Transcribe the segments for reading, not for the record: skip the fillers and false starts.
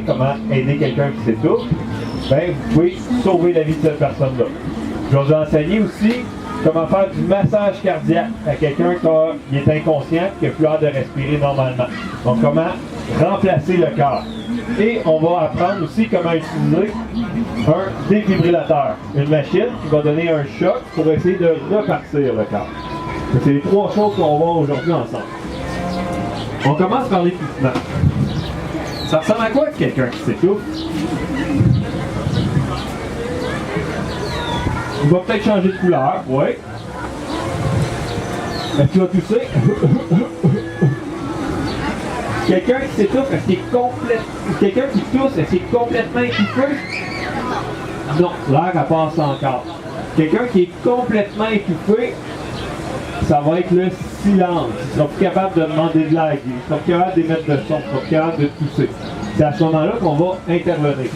comment aider quelqu'un qui s'étouffe, ben, vous pouvez sauver la vie de cette personne-là. Je vais vous enseigner aussi comment faire du massage cardiaque à quelqu'un qui est inconscient et qui n'a plus hâte de respirer normalement. Donc, comment remplacer le cœur. Et on va apprendre aussi comment utiliser un défibrillateur, une machine qui va donner un choc pour essayer de repartir le cœur. C'est les trois choses qu'on va voir aujourd'hui ensemble. On commence par l'étouffement. Ça ressemble à quoi quelqu'un qui s'étouffe? Il va peut-être changer de couleur, oui. Est-ce qu'il va tousser? Quelqu'un qui s'étouffe, est-ce qu'il est complètement... Quelqu'un qui tousse, est-ce qu'il est complètement étouffé? Non, l'air elle passe encore. Quelqu'un qui est complètement étouffé, ça va être le silence. Il sera plus capable de demander de l'aide, il sera plus capable d'émettre de son, il sera plus capable de tousser. C'est à ce moment-là qu'on va intervenir.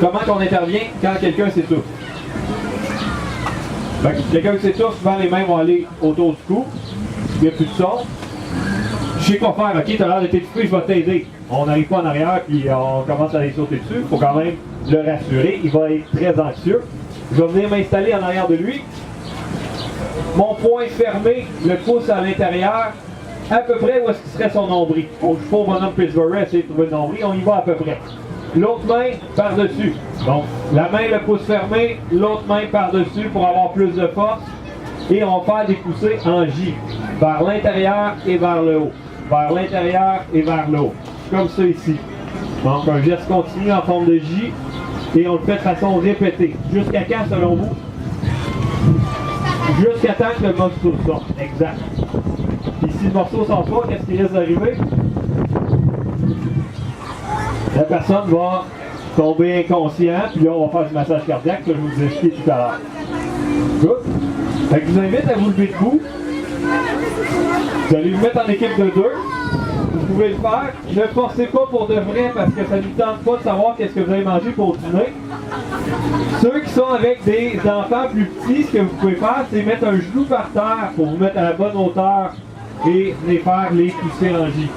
Comment qu'on intervient quand quelqu'un s'étouffe? Quelqu'un qui s'étouffe, souvent les mains vont aller autour du cou, il n'y a plus de son. Je sais quoi faire, ok, tu as l'air de t'étouffer, je vais t'aider. On n'arrive pas en arrière puis on commence à aller sauter dessus, il faut quand même le rassurer, il va être très anxieux. Je vais venir m'installer en arrière de lui. Mon poing fermé, le pouce à l'intérieur, à peu près où est-ce qu'il serait son nombril. On ne joue pas au bonhomme Pittsburgh à essayer de trouver le nombril, on y va à peu près. L'autre main par-dessus. Donc, la main, le pouce fermé, l'autre main par-dessus pour avoir plus de force. Et on va faire des poussées en J, vers l'intérieur et vers le haut. Vers l'intérieur et vers le haut. Comme ça ici. Donc, un geste continu en forme de J. Et on le fait de façon répétée. Jusqu'à quand, selon vous? Jusqu'à temps que le morceau sorte. Exact. Puis si le morceau sort pas, qu'est-ce qui risque d'arriver? La personne va tomber inconsciente, puis là, on va faire du massage cardiaque, que je vous ai expliqué tout à l'heure. Good. Fait que je vous invite à vous lever debout. Vous allez vous mettre en équipe de deux. Vous pouvez le faire. Ne forcez pas pour de vrai parce que ça ne nous tente pas de savoir qu'est-ce que vous allez manger pour dîner. Ceux qui sont avec des enfants plus petits, ce que vous pouvez faire, c'est mettre un genou par terre pour vous mettre à la bonne hauteur et les faire les pousser en J.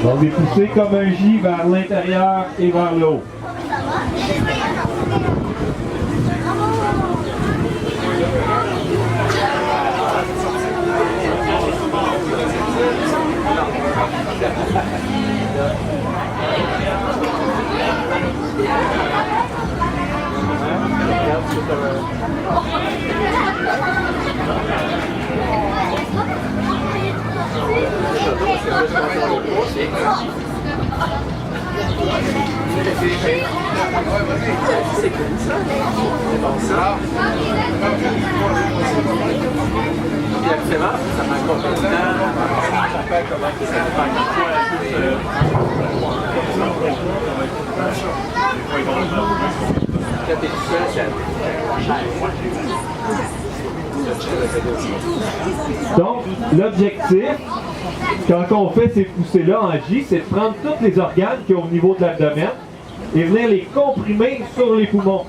Donc les pousser comme un J vers l'intérieur et vers le haut. Donc, l'objectif, quand on fait ces poussées-là en J, c'est de prendre tous les organes qui ont au niveau de l'abdomen et venir les comprimer sur les poumons.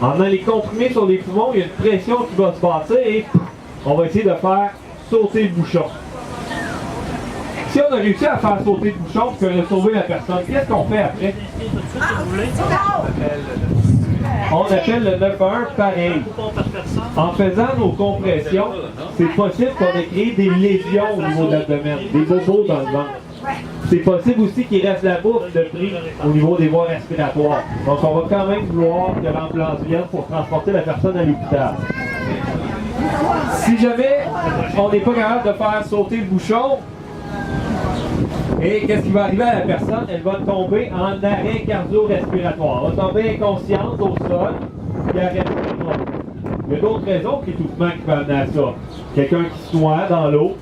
En venant les comprimer sur les poumons, il y a une pression qui va se bâtir et on va essayer de faire sauter le bouchon. Si on a réussi à faire sauter le bouchon et qu'on a sauvé la personne, qu'est-ce qu'on fait après? On appelle le 911 pareil. En faisant nos compressions, c'est possible qu'on ait créé des lésions au niveau de l'abdomen, des bobos dans le ventre. C'est possible aussi qu'il reste la bouffe de pris au niveau des voies respiratoires. Donc on va quand même vouloir que l'ambulance vienne pour transporter la personne à l'hôpital. Si jamais on n'est pas capable de faire sauter le bouchon, et qu'est-ce qui va arriver à la personne? Elle va tomber en arrêt cardio-respiratoire. Elle va tomber inconsciente au sol, puis elle respirera. Il y a d'autres raisons d'étouffement qui peuvent amener à ça. Quelqu'un qui se noie dans l'eau,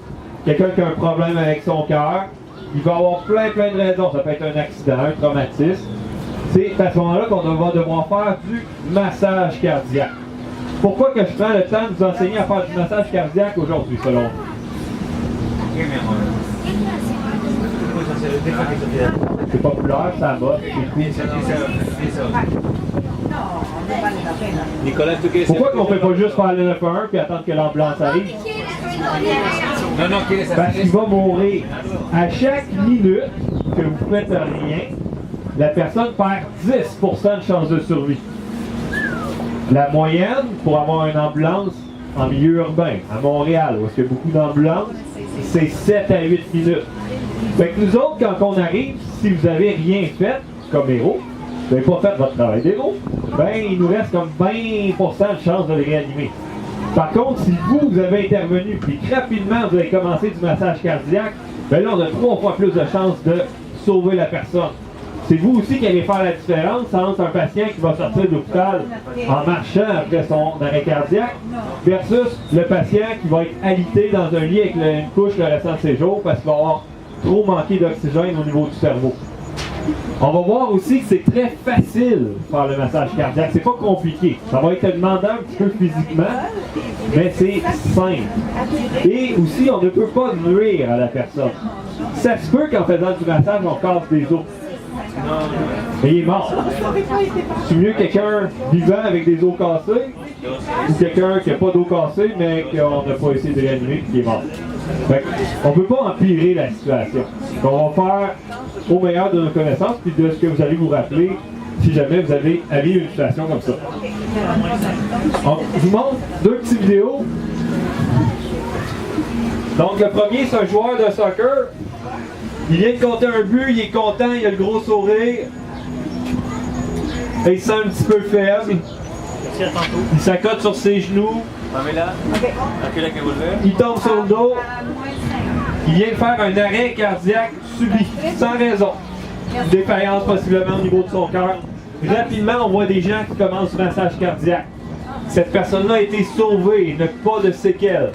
quelqu'un qui a un problème avec son cœur, il va avoir plein de raisons. Ça peut être un accident, un traumatisme. C'est à ce moment-là qu'on va devoir faire du massage cardiaque. Pourquoi que je prends le temps de vous enseigner à faire du massage cardiaque aujourd'hui, selon vous? C'est populaire, ça va. Nicolas, Pourquoi qu'on ne fait pas juste faire le 911 puis attendre que l'ambulance arrive? Non, Parce qu'il va mourir. À chaque minute que vous faites rien, la personne perd 10% de chance de survie. La moyenne pour avoir une ambulance en milieu urbain, à Montréal, où il y a beaucoup d'ambulances, c'est 7 à 8 minutes. Fait que nous autres, quand on arrive, si vous n'avez rien fait comme héros, vous n'avez pas fait votre travail d'héros, ben il nous reste comme 20% de chance de les réanimer. Par contre, si vous avez intervenu puis que rapidement vous avez commencé du massage cardiaque, ben là on a 3 fois plus de chances de sauver la personne. C'est vous aussi qui allez faire la différence entre un patient qui va sortir de l'hôpital en marchant après son arrêt cardiaque versus le patient qui va être alité dans un lit avec une couche le restant de ses jours parce qu'il va avoir trop manqué d'oxygène au niveau du cerveau. On va voir aussi que c'est très facile de faire le massage cardiaque. C'est pas compliqué. Ça va être demandant un petit peu physiquement, mais c'est simple. Et aussi, on ne peut pas nuire à la personne. Ça se peut qu'en faisant du massage, on casse des os. Et il est mort. C'est mieux quelqu'un vivant avec des os cassés ou quelqu'un qui n'a pas d'os cassés mais qu'on n'a pas essayé de réanimer et qui est mort. Fait on ne peut pas empirer la situation. Donc, on va faire au meilleur de nos connaissances puis de ce que vous allez vous rappeler si jamais vous avez à vivre une situation comme ça. Donc, je vous montre 2 petites vidéos. Donc le premier, c'est un joueur de soccer. Il vient de compter un but, il est content, il a le gros sourire. Et il se sent un petit peu faible. Il s'accote sur ses genoux. Il tombe sur le dos. Il vient de faire un arrêt cardiaque subi, sans raison. Une défaillance possiblement au niveau de son cœur. Rapidement, on voit des gens qui commencent le massage cardiaque. Cette personne-là a été sauvée, il n'a pas de séquelles.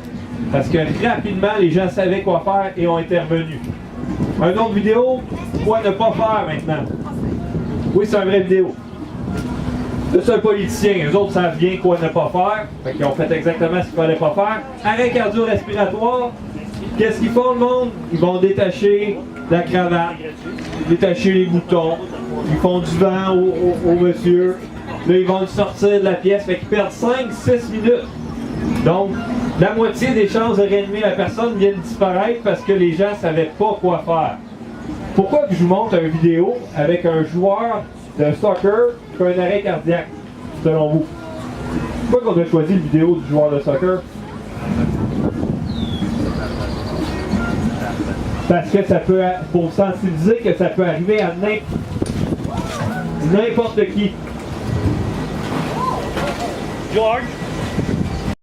Parce que rapidement, les gens savaient quoi faire et ont intervenu. Une autre vidéo, quoi ne pas faire maintenant. Oui, c'est une vraie vidéo. Là, c'est un politicien. Eux autres savent bien quoi ne pas faire. Fait qu'ils ont fait exactement ce qu'il ne fallait pas faire. Arrêt cardio-respiratoire. Qu'est-ce qu'ils font, le monde? Ils vont détacher la cravate, détacher les boutons. Ils font du vent au monsieur. Là, ils vont le sortir de la pièce. Fait qu'ils perdent 5-6 minutes. Donc, la moitié des chances de réanimer la personne viennent disparaître parce que les gens ne savaient pas quoi faire. Pourquoi je vous montre une vidéo avec un joueur de soccer qui fait un arrêt cardiaque, selon vous? Pourquoi on a choisi la vidéo du joueur de soccer? Parce que ça peut, pour sensibiliser que ça peut arriver à n'importe qui. George?